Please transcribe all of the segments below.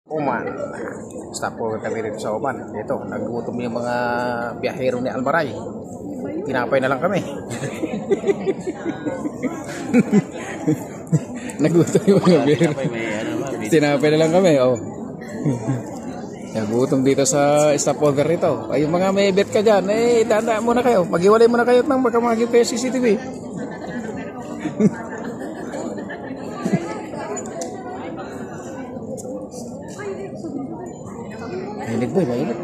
Oman. Stop over kami dito sa Oman. Ito, nagutom yung mga biyahero ni Almaray. Tinapay na lang kami. Nagutom yung mga biyahero. Tinapay na lang kami, oh. Nagutom dito sa stopover nito. Ay, yung mga may bet ka dyan, eh, tanda muna kayo. Maghiwalay muna kayo nang magkamagin kayo CCTV. Mainit boy, mainit.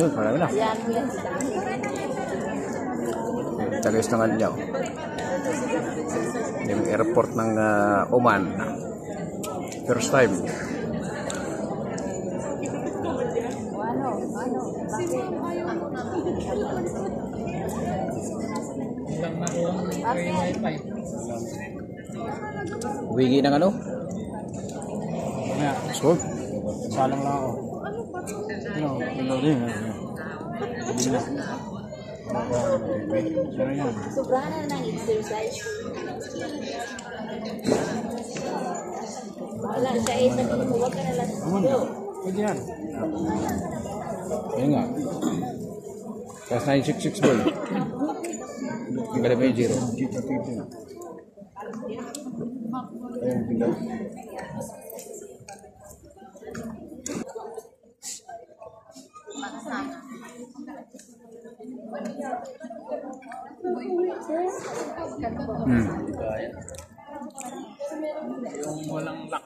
Yun, marami na. Tagays na nga niya. Yung airport ng Oman. First time. Wingi ng ano? So, salang lang ako. Sobrahan na ng exercise. Wala siya eh, sabi mo, huwag ka na lang. Pwede yan. Ayun nga. Plus 966 boy. Yung gala may zero. Ayun, tingnan. Yung walang lock.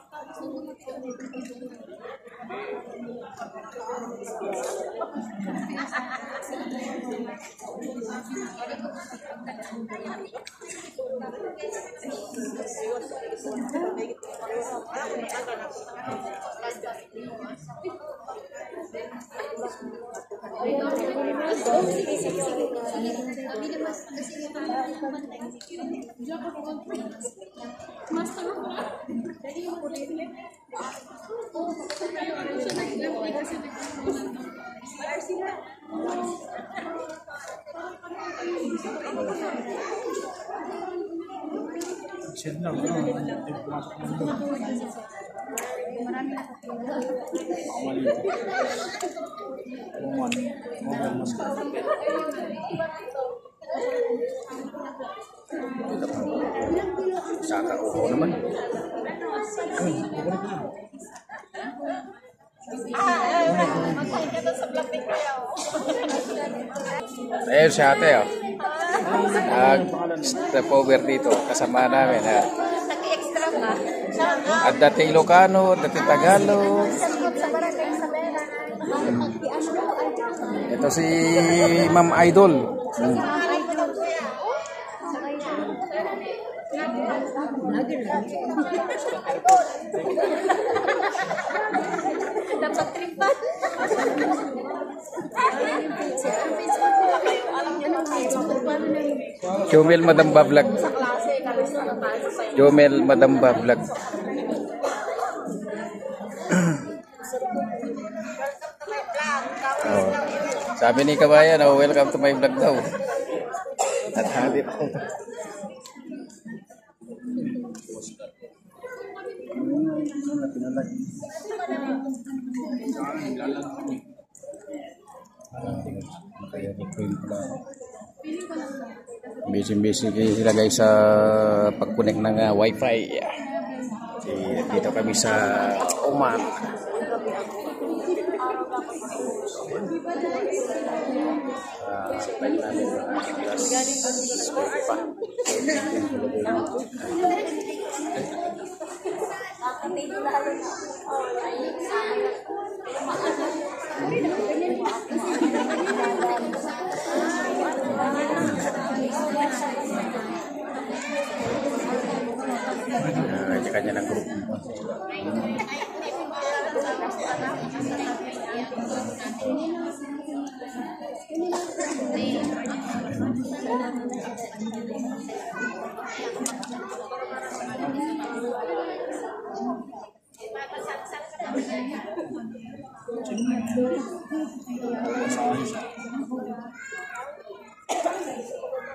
Shit lang, Saka uho naman. Ayun si ate, oh. Step over dito. Kasama namin, ha. Nag-extra ka. At dating Ilocano, dating Tagalog. Ito si Ma'am Idol. Dapat tripan. Jomel Madamba Vlog. Jomel Madamba Vlog. Oh. Sabi ni Kabayan, oh, welcome to my vlog daw. At hadit ako. Busy sila guys sa pag-connect ng wifi. Dito kami sa Oman. Kanya ng grupo.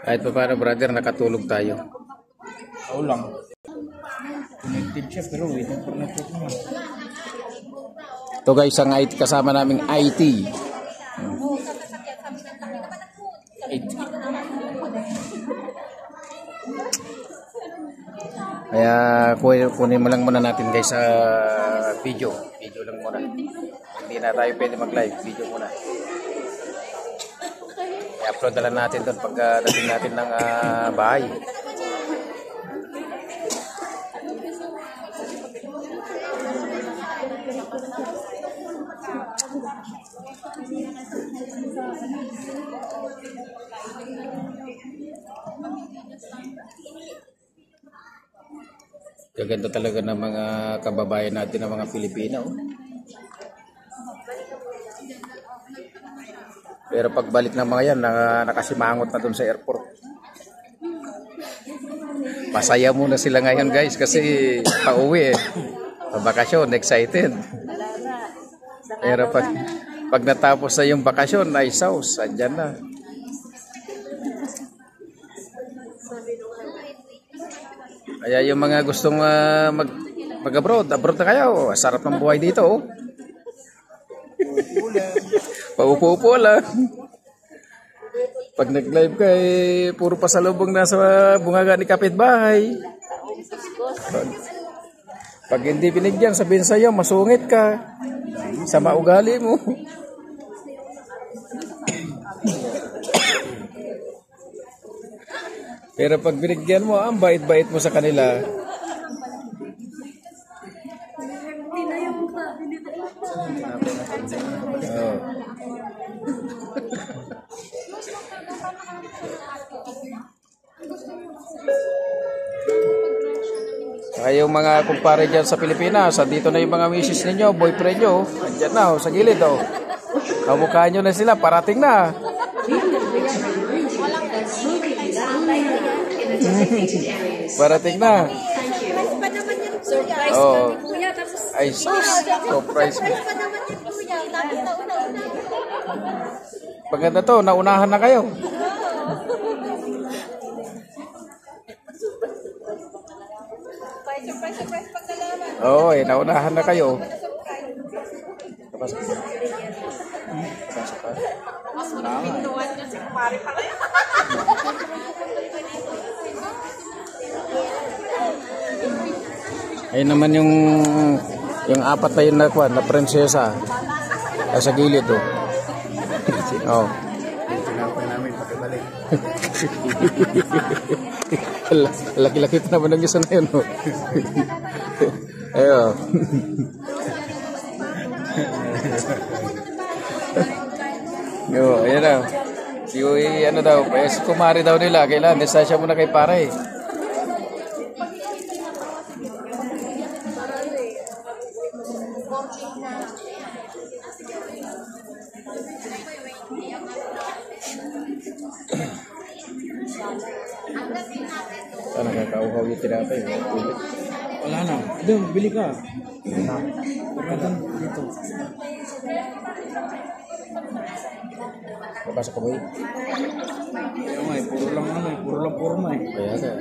Kahit pa paano brother, nakatulog tayo. Ako lang. Connected siya pero waiting for network naman. Ito guys, ang IT, kasama naming IT. Kaya kunin mo lang muna natin guys sa video. Video lang muna. Hindi na tayo pwede mag-live. Video muna. I-upload na lang natin doon pagdating natin ng bahay. Gaganda talaga ng mga kababayan natin ng mga Pilipino. Pero pagbalik ng mga yan, nakasimangot na dun sa airport. Masaya muna sila ngayon guys kasi pauwi eh. Bakasyon, excited. Pero pag natapos na yung bakasyon, ay sauce, andyan na. Kaya yung mga gustong mag-abroad, abroad na kayo. Sarap ng buhay dito. Oh. Paupo-upo lang. Pag nag-live ka, puro pasalubong na sa bungaga ni kapitbahay. Pag hindi binigyan, sabihin sa'yo, masungit ka. Sama ugali mo. Pero pag binigyan mo, ang bait-bait mo sa kanila. Oh. Kaya yung mga kumpare dyan sa Pilipinas, dito na yung mga misis ninyo, boyfriend nyo, andyan na, sa gilid. Oh. Kamukha nyo na sila, parating na. Parating na. Surprise Oh. pa ni Kuya. Tapos, Ay, sus. Surprise mo. pa naman yung Kuya. Tapos nauna-una. Paganda to, naunahan na kayo. Surprise pag nalaman. Oo, naunahan na kayo. Ayun naman yung apat na yun na prinsesa. Sa gilid oh. Oh. Tinapay namin pakibalik. Laki-laki pa naman ng isa na yun oh. Ayo. Yo, ayan daw. Si ano daw, si kumari daw nila, kailan desasya muna kay pare. Sana nakakauhaw yung tinapay. Wala na. Doon, bili ka. Pagkatan dito. Papasok ko ba yun? Kaya nga puro lang puro lang forma eh. Kaya ka.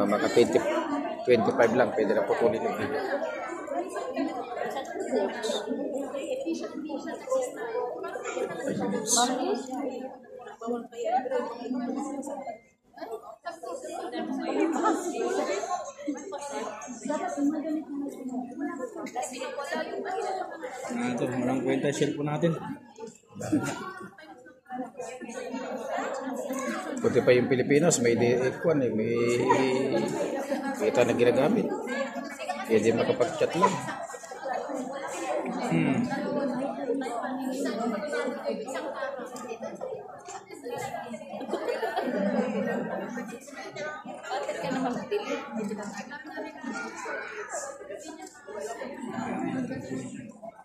Maka 25 lang, pwede na putulin yung video. Ito, walang kwenta yung cellphone natin. Buti pa yung Pilipinas, may DF1 eh, may kita na ginagamit. Pwede makapag-chat lang.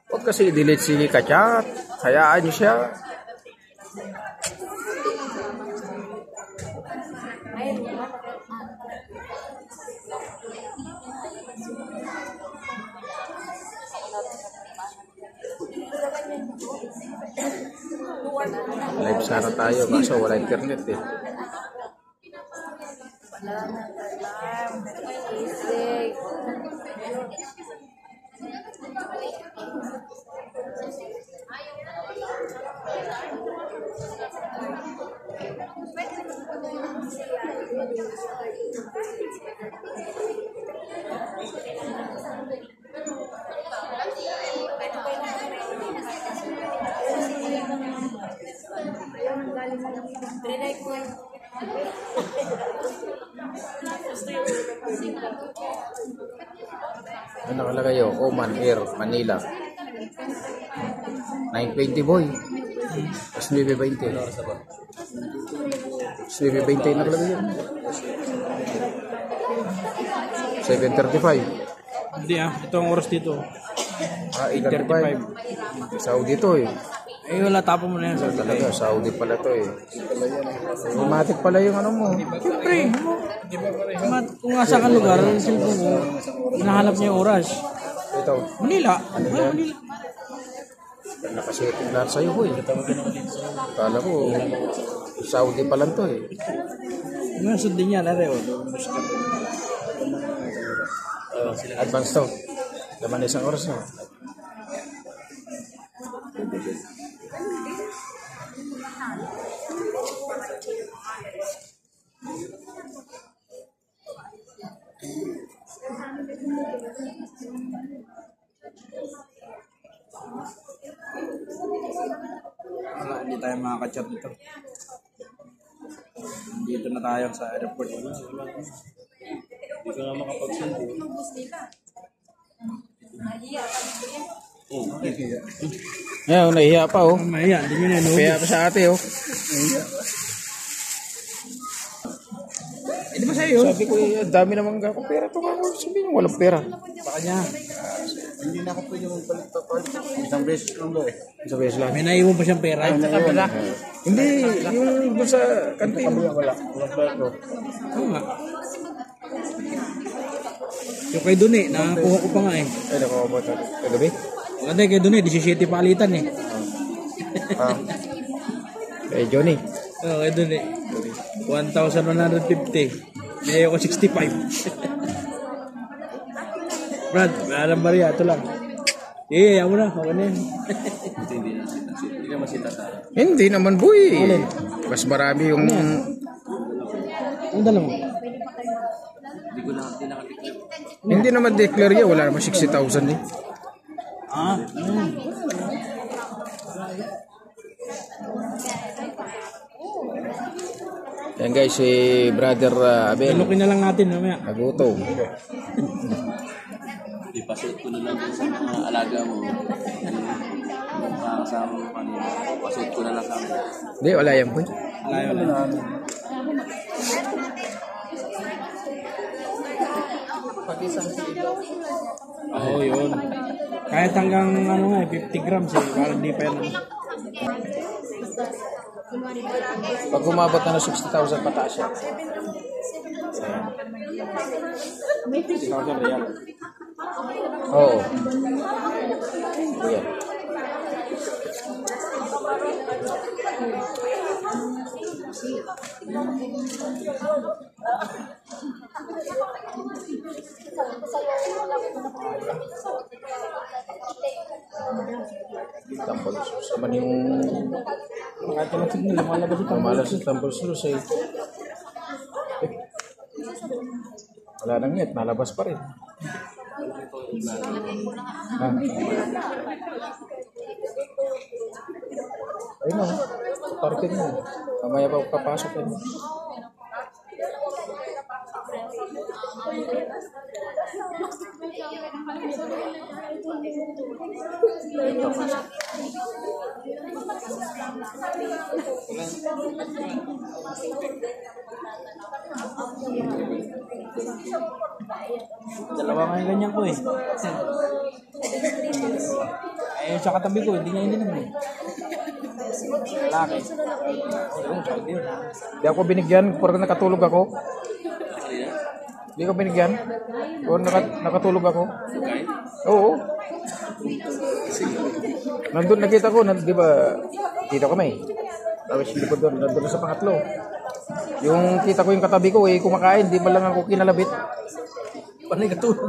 Huwag kasi i-delete si Kachat. Hayaan niyo siya. Live sana tayo kaso wala internet eh. Ano nakalagay yun? Oman Air, Manila. 920 boy. Tapos 920. 920 nakalagay yun. 7:35. Hindi ito ang oras dito. 8:35. Saudi to eh. Eh wala, tapo mo na yan. Talaga, Saudi pala to eh. Automatic pala yung ano mo. Siyempre, kung nasa kang lugar, yung cellphone mo, hinahanap niya yung oras. Ito. Manila. Manila. Nakasetting lahat sa'yo ko eh. Kala ko, Saudi pa lang to eh. Yung sundin niya, nare. Advance to. Laman na isang oras na. Wala, hindi tayo makaka-chat dito. Dito na tayo sa airport. Hindi ka na makapag-send. Ngayon, nahiya pa oh. Mahiya, hindi nyo na Kaya pa sa ate oh. Hindi ba sa'yo yun? Sabi ko eh, dami namang ako pera to. Sabi niyo, walang pera. Baka niya. Hindi na ako pwede magpalit pa part. Isang beses lang daw eh. Isang beses lang. May naiwan pa siyang pera. Hindi, yung doon sa kantin. Wala. Walang pera to. Oo nga. Yung kay Dune, nakakuha ko pa nga eh. Ay, nakuha mo ito. Kagabi? Hindi, kay Dune, 17 palitan eh. Ah. Eh, Johnny. Oo, kay Dune. 1,150. May ako 65. Brad, alam ba rin, ito lang. Eh, ayaw mo na, ako na yan. Hindi ka masita sa Hindi naman boy. Mas marami yung... Ang dala mo? Hindi naman declare yan. Wala naman 60,000 eh. Ah, Yan guys, si brother Abel. Talukin na lang natin mamaya. Nagutom. ipasot ko na lang sa mga alaga mo. Yung kasama mo kanina. Pasot ko na lang sa amin. Hindi, wala yan boy. Layo lang. Oo, yun. Kahit hanggang ano nga, 50 grams eh. Parang di pa yan. Pag umabot na ng 60,000 pataas yan. 6,000 real. Oo. Yan. Tambol sus naman yung Kahit naman signal, lumalabas ito. malas yung tambol sus eh. Wala nang net, nalabas pa rin. Ah. Ayun o, parking mo. Mamaya pa papasok yun. Dalawa nga yung ganyan ko eh. Eh, sa katabi ko, hindi niya ininom eh. Laki. Hindi ako binigyan, pag nakatulog ako. Hindi ko binigyan. O nakatulog ako. Oo. Nandun nakita ko, di ba, dito kami. Tapos yung likod doon, nandun sa pangatlo. Yung kita ko yung katabi ko, kumakain, di ba lang ako kinalabit. Panay katulog.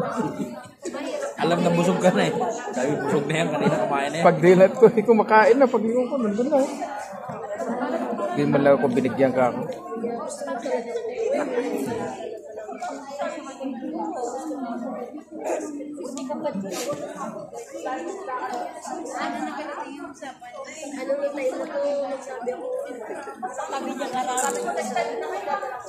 Alam na busog ka na eh. Sabi busog na yan, kanina kumain na yan. Pag dilat ko, kumakain na. Pag ko, nandun na. Di man lang ako binigyan ka ako. Ano yung tayo na to? Sabi ko, sabi niya karami.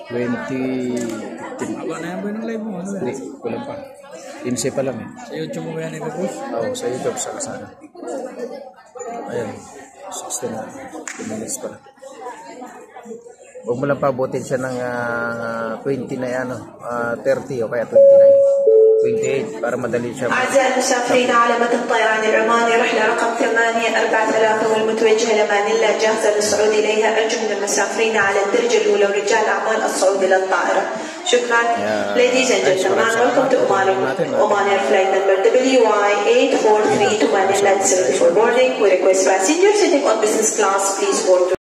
20... Aba na yan ba yung live mo? Ano Hindi, kulang pa. 15 pa lang eh. Sa YouTube mo ba yan ipapost? Oo, sa YouTube, sa kasana. Ayan, 16 na. 2 minutes pa lang. Huwag mo lang pabutin siya ng 20 na yan, 30 o kaya 29. 28 para madali siya. أعزائي المسافرين على متن الطيران العماني رحلة رقم 84000 والمتوجهة لمانيلا جاهزة للصعود إليها. أرجو من المسافرين على الدرجة الأولى ورجال أعمال الصعود إلى الطائرة. شكرا. Ladies and gentlemen, welcome to Oman Air flight number WI843 to Manila. It's ready for boarding. We request passengers sitting on business class please board.